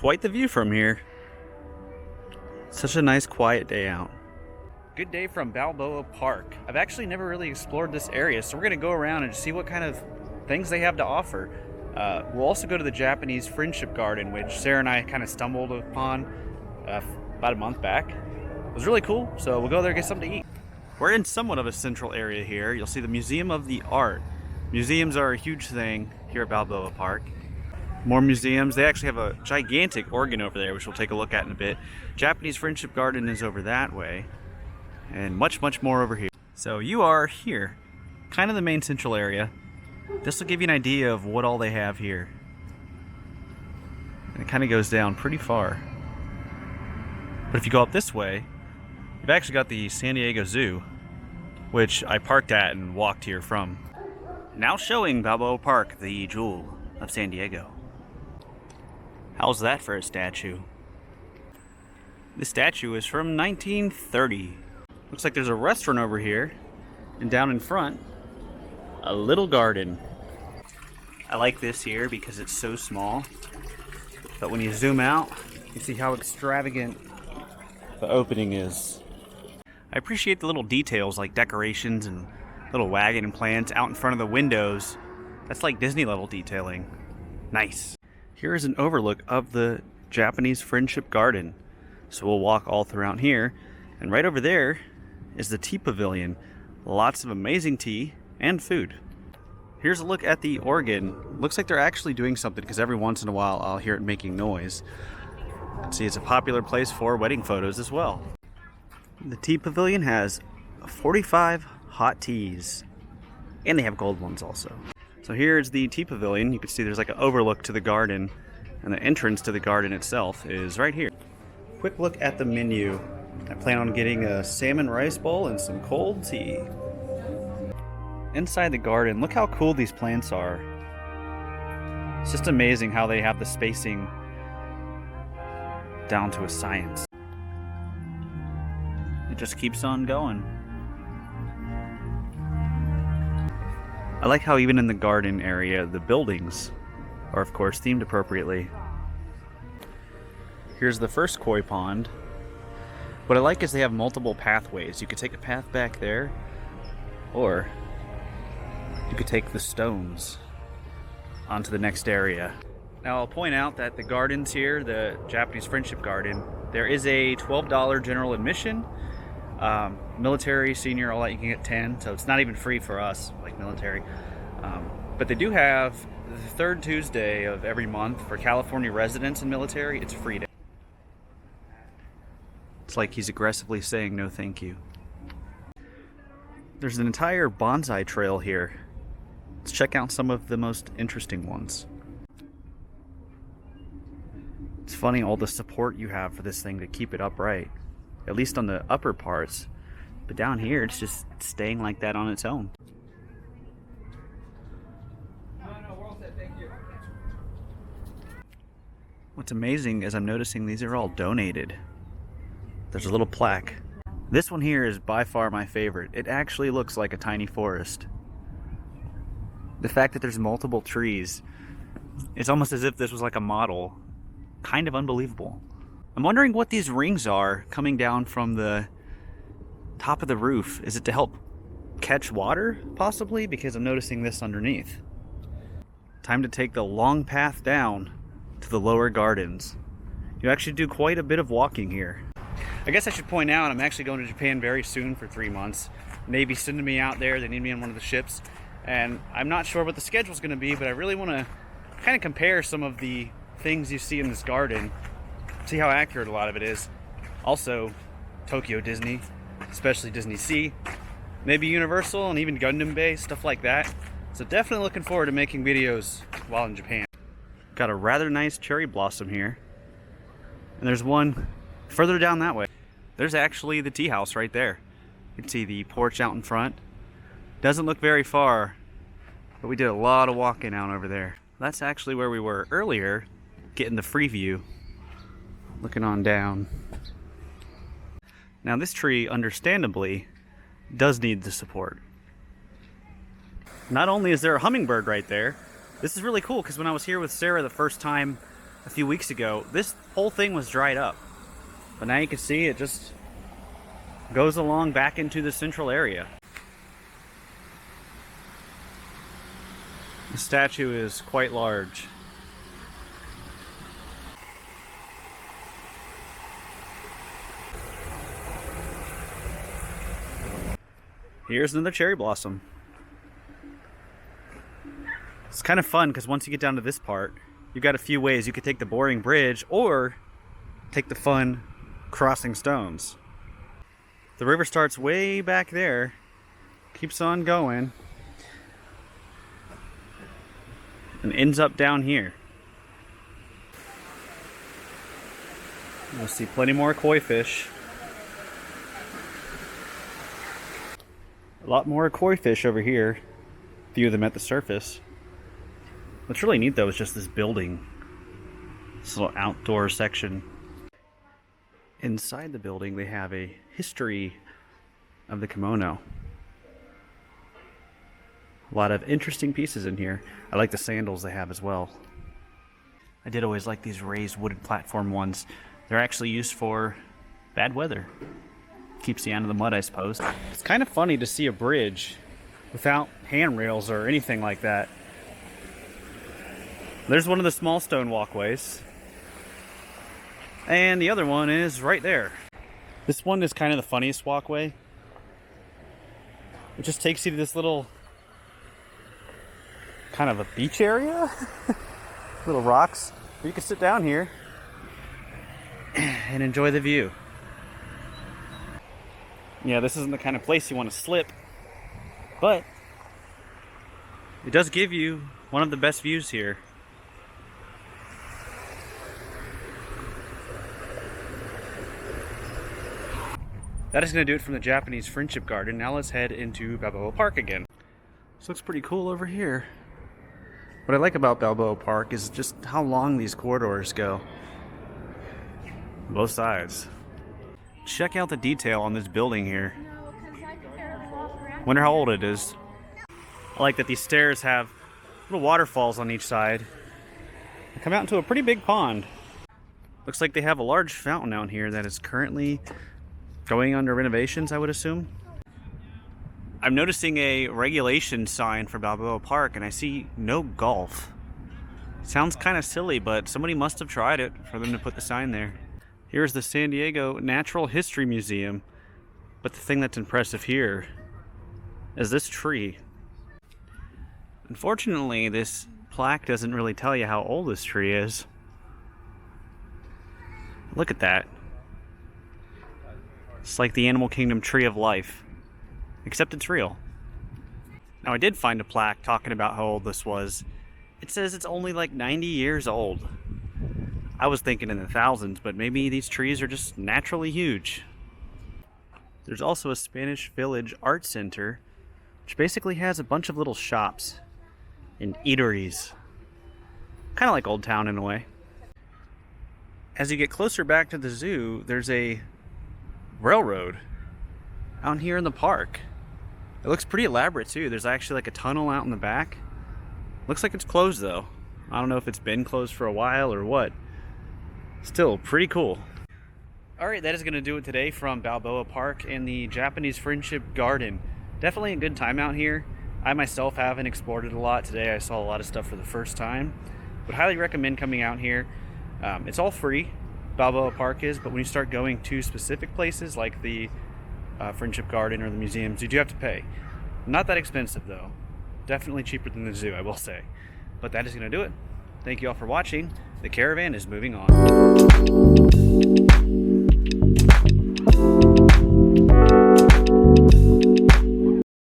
Quite the view from here. Such a nice quiet day out. Good day from Balboa Park. I've actually never really explored this area, so we're gonna go around and see what kind of things they have to offer. We'll also go to the Japanese Friendship Garden, which Sarah and I kind of stumbled upon about a month back. It was really cool, so we'll go there and get something to eat. We're in somewhat of a central area here. You'll see the Museum of the Art. Museums are a huge thing here at Balboa Park. More museums. They actually have a gigantic organ over there, which we'll take a look at in a bit. Japanese Friendship Garden is over that way, and much more over here. So you are here, kind of the main central area. This will give you an idea of what all they have here. And it kind of goes down pretty far. But if you go up this way, you've actually got the San Diego Zoo, which I parked at and walked here from. Now showing Balboa Park, the jewel of San Diego. How's that for a statue? This statue is from 1930. Looks like there's a restaurant over here, and down in front, a little garden. I like this here because it's so small, but when you zoom out, you see how extravagant the opening is. I appreciate the little details like decorations and little wagon and plants out in front of the windows. That's like Disney level detailing. Nice. Here is an overlook of the Japanese Friendship Garden. So we'll walk all throughout here, and right over there is the tea pavilion. Lots of amazing tea and food. Here's a look at the organ. Looks like they're actually doing something because every once in a while I'll hear it making noise. See, it's a popular place for wedding photos as well. The tea pavilion has 45 hot teas, and they have gold ones also. So here's the tea pavilion. You can see there's like an overlook to the garden, and the entrance to the garden itself is right here. Quick look at the menu. I plan on getting a salmon rice bowl and some cold tea. Inside the garden, look how cool these plants are. It's just amazing how they have the spacing down to a science. It just keeps on going. I like how even in the garden area, the buildings are of course themed appropriately. Here's the first koi pond. What I like is they have multiple pathways. You could take a path back there, or you could take the stones onto the next area. Now I'll point out that the gardens here, the Japanese Friendship Garden, there is a $12 general admission. Military, senior, all that, you can get 10, so it's not even free for us, like military. But they do have the third Tuesday of every month for California residents and military. It's a free day. It's like he's aggressively saying no thank you. There's an entire bonsai trail here. Let's check out some of the most interesting ones. It's funny all the support you have for this thing to keep it upright, at least on the upper parts, but down here it's just staying like that on its own. What's amazing is I'm noticing these are all donated. There's a little plaque. This one here is by far my favorite. It actually looks like a tiny forest. The fact that there's multiple trees, it's almost as if this was like a model. Kind of unbelievable. I'm wondering what these rings are coming down from the top of the roof. Is it to help catch water, possibly? Because I'm noticing this underneath. Time to take the long path down to the lower gardens. You actually do quite a bit of walking here. I guess I should point out I'm actually going to Japan very soon for 3 months. Navy sending me out there. They need me on one of the ships. And I'm not sure what the schedule's going to be, but I really want to kind of compare some of the things you see in this garden. See how accurate a lot of it is. Also, Tokyo Disney, especially Disney Sea, maybe Universal, and even Gundam Bay, stuff like that. So definitely looking forward to making videos while in Japan. Got a rather nice cherry blossom here. And there's one further down that way. There's actually the tea house right there. You can see the porch out in front. Doesn't look very far, but we did a lot of walking out over there. That's actually where we were earlier, getting the free view. Looking on down. Now this tree, understandably, does need the support. Not only is there a hummingbird right there, this is really cool because when I was here with Sarah the first time a few weeks ago, this whole thing was dried up. But now you can see it just goes along back into the central area. The statue is quite large. Here's another cherry blossom. It's kind of fun because once you get down to this part, you've got a few ways. You could take the boring bridge or take the fun crossing stones. The river starts way back there, keeps on going, and ends up down here. You'll see plenty more koi fish. A lot more koi fish over here. A few of them at the surface. What's really neat though is just this building. This little outdoor section. Inside the building they have a history of the kimono. A lot of interesting pieces in here. I like the sandals they have as well. I did always like these raised wooden platform ones. They're actually used for bad weather. Keeps you out of the mud, I suppose. It's kind of funny to see a bridge without handrails or anything like that. There's one of the small stone walkways. And the other one is right there. This one is kind of the funniest walkway. It just takes you to this little kind of a beach area. Little rocks. You can sit down here and enjoy the view. Yeah, this isn't the kind of place you want to slip, but it does give you one of the best views here. That is going to do it from the Japanese Friendship Garden. Now let's head into Balboa Park again. This looks pretty cool over here. What I like about Balboa Park is just how long these corridors go. Both sides. Check out the detail on this building here. Wonder how old it is. I like that these stairs have little waterfalls on each side. They come out into a pretty big pond. Looks like they have a large fountain out here that is currently going under renovations, I would assume. I'm noticing a regulation sign for Balboa Park and I see no golf. Sounds kind of silly, but somebody must have tried it for them to put the sign there. Here's the San Diego Natural History Museum. But the thing that's impressive here is this tree. Unfortunately, this plaque doesn't really tell you how old this tree is. Look at that. It's like the Animal Kingdom Tree of Life, except it's real. Now I did find a plaque talking about how old this was. It says it's only like 90 years old. I was thinking in the thousands, but maybe these trees are just naturally huge. There's also a Spanish Village Art Center, which basically has a bunch of little shops and eateries. Kind of like Old Town in a way. As you get closer back to the zoo, there's a railroad out here in the park. It looks pretty elaborate too. There's actually like a tunnel out in the back. Looks like it's closed though. I don't know if it's been closed for a while or what. Still pretty cool. Alright, that is going to do it today from Balboa Park and the Japanese Friendship Garden. Definitely a good time out here. I myself haven't explored it a lot today. I saw a lot of stuff for the first time. Would highly recommend coming out here. It's all free, Balboa Park is, but when you start going to specific places like the Friendship Garden or the museums, you do have to pay. Not that expensive though. Definitely cheaper than the zoo, I will say. But that is going to do it. Thank you all for watching. The caravan is moving on.